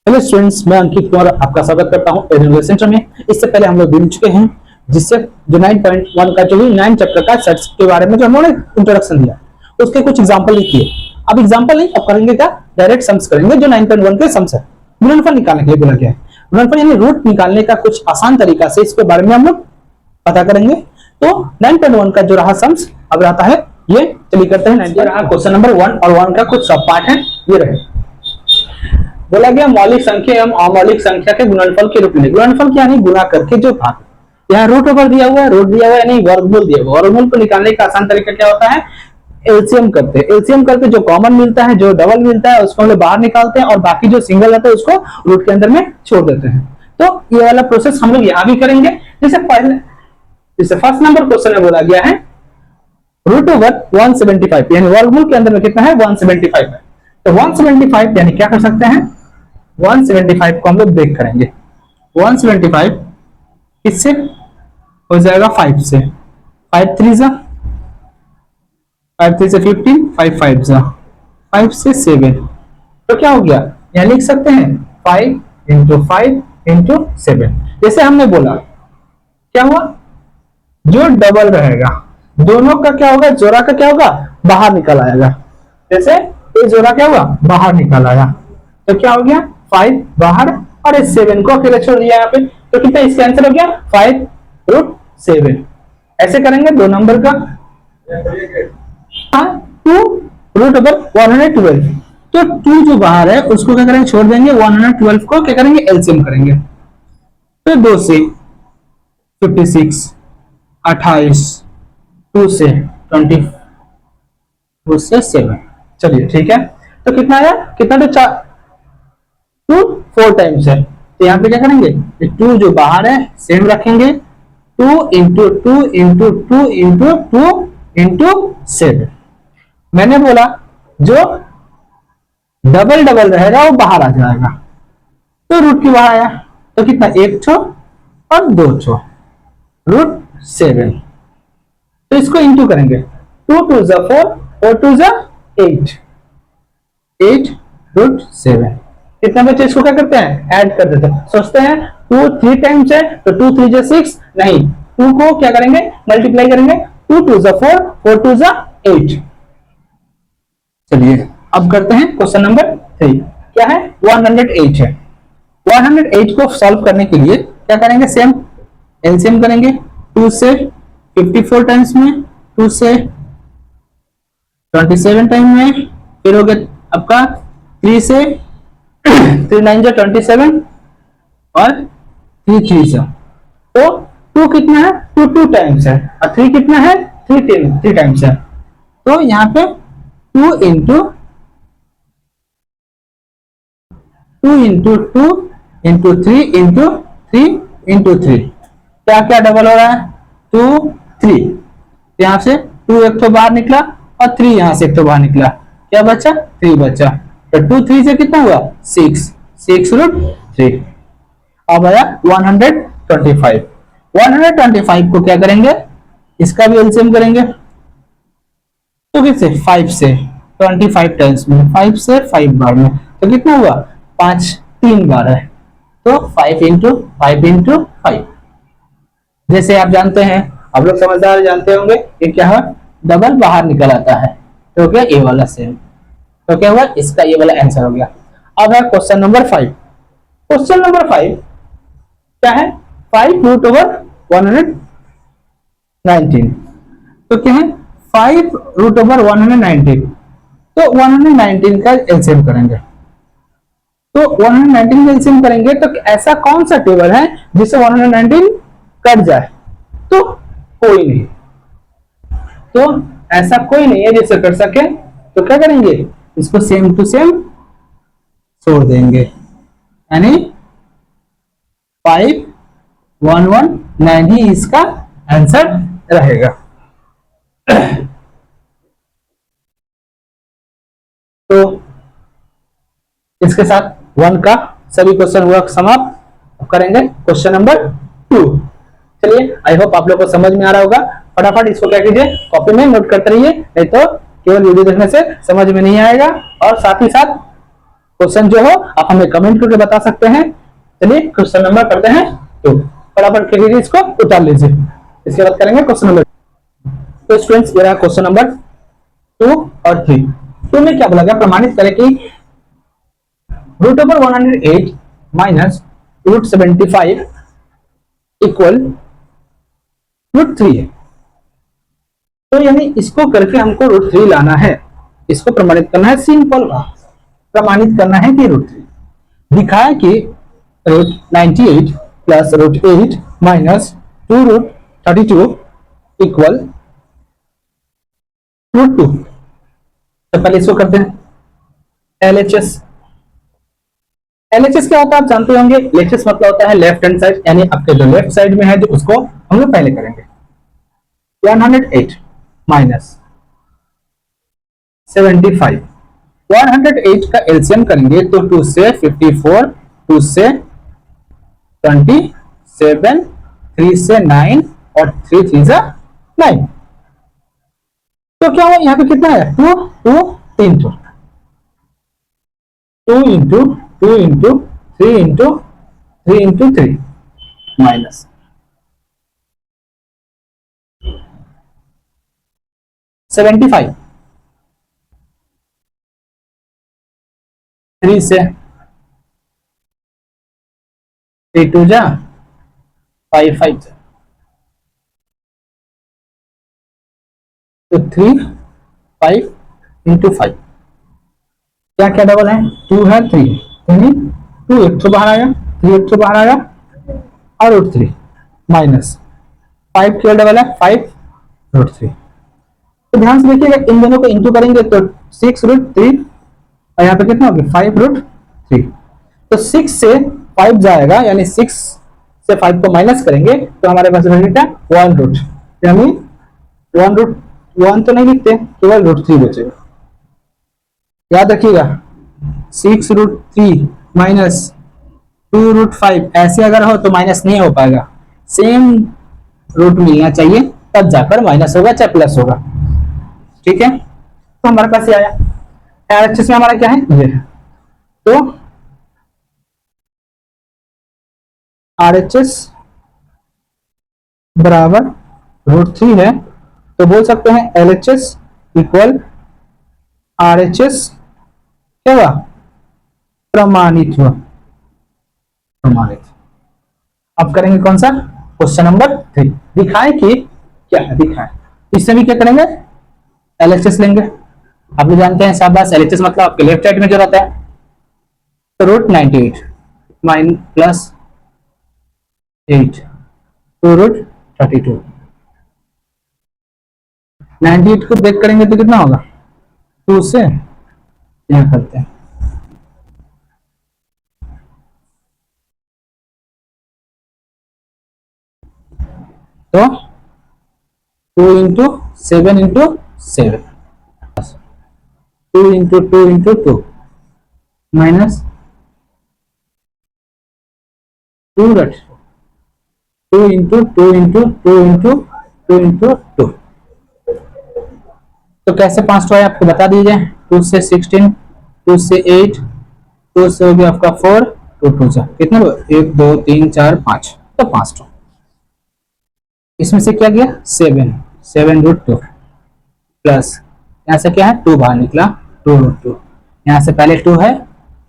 Hello students, मैं अंकित कुमार आपका स्वागत करता हूं एजुकेशन सेंटर में। इससे पहले हम लोग मिल चुके हैं, जिससे जो 9.1 का जो भी 9 चैप्टर का सेट्स के बारे में जो हम लोगों ने इंट्रोडक्शन दिया, उसके कुछ एग्जांपल लिखिए। अब एग्जांपल नहीं, अब करेंगे क्या, डायरेक्ट सम्स करेंगे। जो 9.1 के सम्स है, गुणनफल निकालने के लिए बोला गया है। गुणनफल यानी रूट निकालने का कुछ आसान तरीका से इसके बारे में हम लोग पता करेंगे। तो 9.1 का जो रहा सम्स अब रहता है ये, चलिए करते हैं। ये रहा क्वेश्चन नंबर 1 और 1 का कुछ सब पार्ट है, ये रहे। बोला गया मौलिक संख्या एवं अमौलिक संख्या के गुणनफल के रूप में। गुणनफल क्या, यानी गुना करके जो भाग, यहाँ रूट ओवर दिया हुआ है, रूट दिया हुआ है यानी वर्गमूल दिया हुआ है। वर्गमूल को निकालने का आसान तरीका क्या होता है, एलसीएम करते हैं। एलसीएम करके जो कॉमन मिलता है, जो डबल मिलता है, उसको हम लोग बाहर निकालते हैं और बाकी जो सिंगल रहता है उसको रूट के अंदर में छोड़ देते हैं। तो ये वाला प्रोसेस हम लोग यहाँ भी करेंगे। जैसे फर्स्ट नंबर क्वेश्चन में बोला गया है रूट ओवर 175, यानी वर्गमूल के अंदर में कितना है, 175 है। तो 175 यानी क्या कर सकते हैं, 175 को हम लोग ब्रेक करेंगे। 175 किससे हो जाएगा, 5 से। 5 3 जा 5 3 से 15, 5 5 जा 5 से 7। तो क्या हो गया, यहाँ लिख सकते हैं 5 इंटू 5 इंटू 7। जैसे हमने बोला क्या हुआ, जो डबल रहेगा दोनों का क्या होगा, जोड़ा का क्या होगा, बाहर निकल आएगा। जैसे ये जोड़ा क्या हुआ, बाहर निकल आया। तो क्या हो गया, 5 बाहर और इस 7 को अकेले छोड़ दिया यहाँ पे। तो कितना इसका आंसर हो गया, 5√7। ऐसे करेंगे दो नंबर का। 2√112। तो 2 जो बाहर है उसको क्या करेंगे, छोड़ देंगे। 112 को क्या करेंगे, एलसीएम करेंगे। तो 2 से 56, 28, 2 से 20, 2 से 7। चलिए ठीक है। तो कितना आया, कितना, तो 4 टाइम्स है। तो यहाँ पे क्या करेंगे, 2 जो बाहर है सेम रखेंगे। 2 इंटू 2 इंटू 2 इंटू 2 इंटू 7। मैंने बोला जो डबल डबल रहेगा वो बाहर आ जाएगा। तो रूट की बाहर आया, तो कितना, 1 छो और 2 छो, √7। तो इसको इंटू करेंगे। 2 2 जा 4, 4 2 जा 8, 8√7। कितना बचे, इसको क्या करते हैं, ऐड कर देते हैं। सोचते हैं 2 3 टाइम्स है तो 2 3 जा 6, नहीं, 2 को क्या करेंगे, मल्टीप्लाई करेंगे। 2 2 जा 4, 4 2 जा 8। चलिए अब करते हैं क्वेश्चन नंबर 3। क्या है, 108 है। 108 को सॉल्व करने के लिए क्या करेंगे, सेम एलसीएम करेंगे। 2 से 54 टाइम्स में, 2 से 27 टाइम में, फिर हो गया आपका 3 से 3 9 जा 27 और 3 3 जा। तो 2 कितना है, 2 2 टाइम्स है और 3 कितना है, 3 टाइम्स है। तो यहाँ पे 2 into 2 into 2 into 3 into 3 into 3, क्या क्या डबल हो रहा है, 2 3। यहाँ से 2 एक तो बाहर निकला और 3 यहाँ से एक तो बाहर निकला, क्या बचा, 3 बचा। तो 2 3 से कितना हुआ, 6√3। अब आया 125। 125 को क्या करेंगे, इसका भी एलसीएम करेंगे। तो किससे, 5 से 25 टाइम्स में, 5 से 5 बार में। तो कितना हुआ, 5 3 बार है। तो 5 इंटू 5 इंटू 5। जैसे आप जानते हैं, आप लोग समझदार जानते होंगे, ये क्या है, डबल बाहर निकल आता है। तो क्या, ये वाला सेम। तो क्या हुआ, इसका ये वाला आंसर हो गया। अब है क्वेश्चन नंबर 5। क्वेश्चन नंबर 5 क्या है, 5√119। तो क्या है, 5√119। तो 119 का एलसीएम करेंगे। तो 119 का एलसीएम करेंगे तो ऐसा कौन सा टेबल है जिससे 119 कट जाए, तो कोई नहीं। तो ऐसा कोई नहीं है जिससे कर सके। तो क्या करेंगे, इसको सेम टू सेम छोड़ देंगे, यानी 5119 ही इसका आंसर रहेगा। तो इसके साथ 1 का सभी क्वेश्चन हुआ समाप्त। करेंगे क्वेश्चन नंबर 2। चलिए, आई होप आप लोग को समझ में आ रहा होगा। फटाफट इसको क्या कीजिए, कॉपी में नोट करते रहिए, नहीं तो केवल वीडियो देखने से समझ में नहीं आएगा। और साथ ही साथ क्वेश्चन जो हो आप हमें कमेंट करके बता सकते हैं। चलिए क्वेश्चन नंबर करते हैं तो फटाफट के इसको उतार लीजिए। इसके बाद करेंगे क्वेश्चन नंबर। तो स्टूडेंट्स ये रहा क्वेश्चन नंबर 2 और 3। तो में क्या बोला गया, प्रमाणित करें कि √108 माइनस √75 इक्वल √3 है। तो यानी इसको करके हमको √3 लाना है, इसको प्रमाणित करना है। सिंपल प्रमाणित करना है कि √3 दिखाया कि √98 प्लस √8 माइनस 2√32 इक्वल √2। तो पहले इसको करते हैं LHS। LHS क्या होता है आप जानते होंगे। LHS मतलब होता है लेफ्ट हैंड साइड, यानी आपके जो लेफ्ट साइड में है जो उसको हम लोग पहले करेंगे। 108 माइनस 75, 108 का एलसीएम करेंगे तो 2 से 54, 2 से 27, 3 से 9 और 3 3 से 9। तो क्या हुआ यहाँ पे कितना है 2 2 3 2 into 2 into 3 into 3 into 3 minus 75, 3 से 3 2 जा 5 5 जा तो 3 5 इंटू 5 क्या क्या डबल है 2 है 3 यानी 2 एक तो बाहर आया 3 एक तो बाहर आया और √3 माइनस 5 क्या डबल है 5 √3। तो ध्यान से देखिएगा इन दोनों को इंटू करेंगे तो 6√3 और यहाँ पे कितना होगा 5√3। तो 6 से 5 जाएगा यानी 6 से 5 को माइनस करेंगे तो हमारे पास रहेगा 1 यानी 1 तो नहीं लिखते केवल √3 बचेगा। याद रखिएगा 6√3 माइनस 2√5 ऐसे अगर हो तो माइनस नहीं हो पाएगा, सेम रूट मिलना चाहिए तब जाकर माइनस होगा चाहे प्लस होगा। ठीक है तो हमारे पास ये आया। LHS में हमारा क्या है ये है। तो RHS बराबर √3 है तो बोल सकते हैं LHS इक्वल RHS क्या हुआ प्रमाणित हुआ, प्रमाणित। अब करेंगे कौन सा क्वेश्चन नंबर 3। दिखाएं कि क्या है, दिखाएं। इससे भी क्या करेंगे LHS लेंगे। आप लोग जानते हैं शाबाश LHS मतलब आपके लेफ्ट साइड में जो रहता है। तो √98 माइन प्लस 8 2√32, 98 को ब्रेक करेंगे तो कितना होगा 2 से यहाँ करते हैं तो 2 into 7 into 7 2 into 2 into 2 minus 2 into 2 into 2 into 2 into 2। तो कैसे 5 तो है आपको बता दीजिए। 2 से 16, 2 से 8, 2 से हो गया आपका 4, 2 2 से कितने 1 2 3 4 5 तो 5 तो इसमें से क्या गया 7 7√2 प्लस यहाँ से क्या है 2 बाहर निकला 2√2, यहाँ से पहले 2 है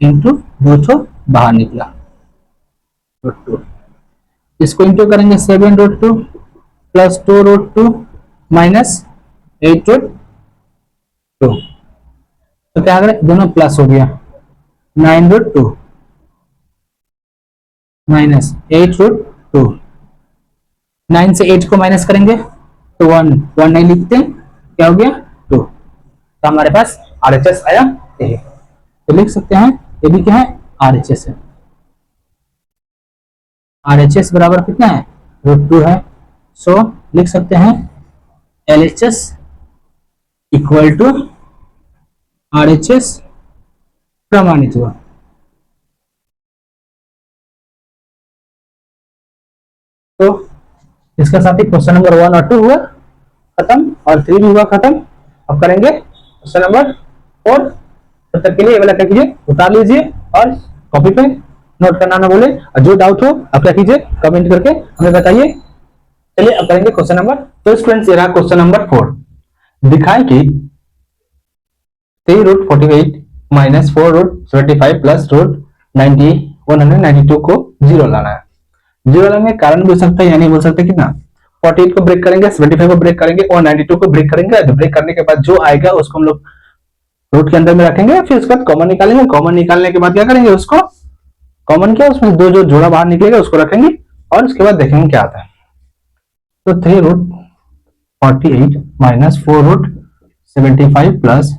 इंटू 2 बाहर निकला √2। इसको इंटू करेंगे 7√2 प्लस 2√2 माइनस 8√2 तो क्या करें दोनों प्लस हो गया 9√2 माइनस 8√2। 9 से 8 को माइनस करेंगे तो 1 1 नहीं लिखते क्या हो गया 2। तो हमारे पास RHS आया ये तो लिख सकते हैं ये भी क्या है RHS है। RHS बराबर कितना है √2 है। सो लिख सकते हैं LHS इक्वल टू RHS प्रमाणित हुआ। तो इसके साथ ही क्वेश्चन नंबर 1 और 2 हुआ खत्म और 3 भी हुआ खत्म। अब करेंगे क्वेश्चन नंबर 4। तब तक के लिए ये वाला क्या कीजिए, उतार लीजिए और कॉपी पे नोट करना ना भूले, और जो डाउट हो आप क्या कीजिए, कमेंट करके हमें बताइए। चलिए अब करेंगे क्वेश्चन नंबर। तो स्टूडेंट्स ये रहा क्वेश्चन नंबर 4। दिखाएं कि 3√48 माइनस 4√75 प्लस √192 को जीरो लाना है। जीरो लाने का कारण बोल सकते हैं, यानी बोल सकते हैं कितना, 48 को ब्रेक करेंगे, 75 को ब्रेक करेंगे और 92 को ब्रेक करेंगे। तो ब्रेक करने के बाद जो आएगा उसको हम लोग रूट के अंदर में रखेंगे, फिर उसके बाद कॉमन निकालेंगे। कॉमन निकालने के बाद क्या करेंगे, उसको कॉमन किया उसमें दो जो जोड़ा बाहर निकलेगा उसको रखेंगे और उसके बाद देखेंगे क्या आता है। तो 3√48 माइनस 4√75 प्लस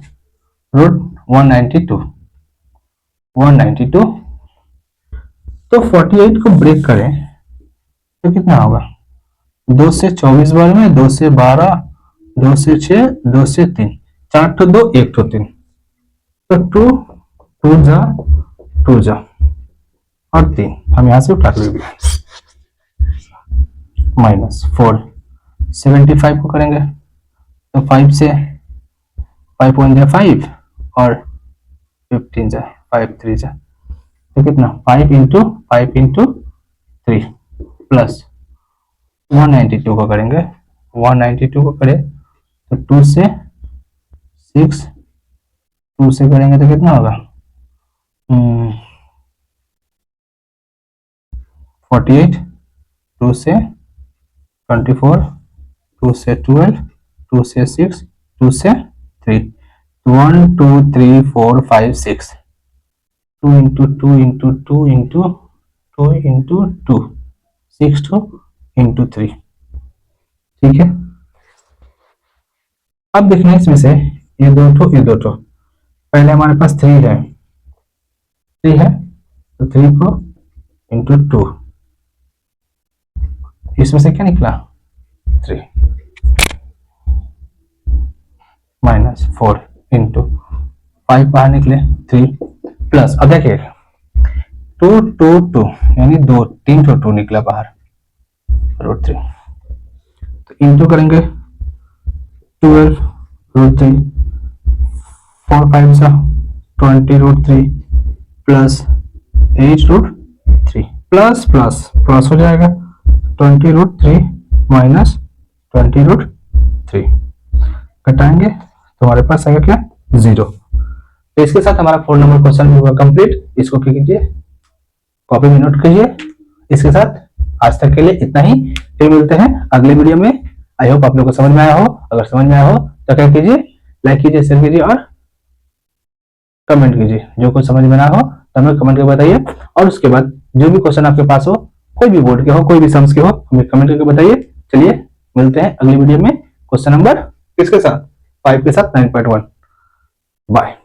√192 तो 48 को ब्रेक करें तो कितना होगा, 2 से 24 बार में, 2 से 12, 2 से 6, 2 से 3, 4 तो 2, 1 तो 3, तो 2 2 जा और 3 हम यहां से उठा लेंगे। माइनस 475 को करेंगे तो 5 से 5 1 जा 5 और 15 जा 5 3 जा, तो कितना 5 इंटू 3 प्लस 192 को करेंगे, 192 को करें तो 2 से 6, 2 से करेंगे तो कितना होगा 48, 2 से 24, 2 से 12, 2 से 6, 2 से 3, 1 2 3 4 5 6, 2 into 2 into 2 into 2 into 2, 6 into 3। ठीक है, अब देखना है इसमें से ये दो पहले हमारे पास 3 है तो 3 को इंटू 2, इसमें से क्या निकला 3 माइनस 4 इंटू 5 बाहर निकले 3 प्लस, अब देखिए 2 2 2 यानी 3 2 निकला बाहर √3, तो इंटू करेंगे 12 √3, 4 5 सा 20 √3 प्लस 8 √3 प्लस प्लस प्लस हो जाएगा 20 √3 माइनस 20 √3 घटाएंगे तो हमारे पास आएगा क्या 0। तो इसके साथ हमारा 4 नंबर क्वेश्चन हुआ कंप्लीट। इसको क्या कीजिए, कॉपी में नोट कीजिए। इसके साथ आज तक के लिए इतना ही, फिर मिलते हैं अगले वीडियो में। आई होप आप लोग को समझ में आया हो। अगर समझ में आया हो तो क्या कीजिए, लाइक कीजिए, शेयर कीजिए और कमेंट कीजिए। जो कुछ समझ में ना हो तो हमें कमेंट करके बताइए, और उसके बाद जो भी क्वेश्चन आपके पास हो, कोई भी बोर्ड के हो, कोई भी सम्स के हो, हमें कमेंट करके बताइए। चलिए मिलते हैं अगली वीडियो में क्वेश्चन नंबर किसके साथ, 5 के साथ 9.1। बाय।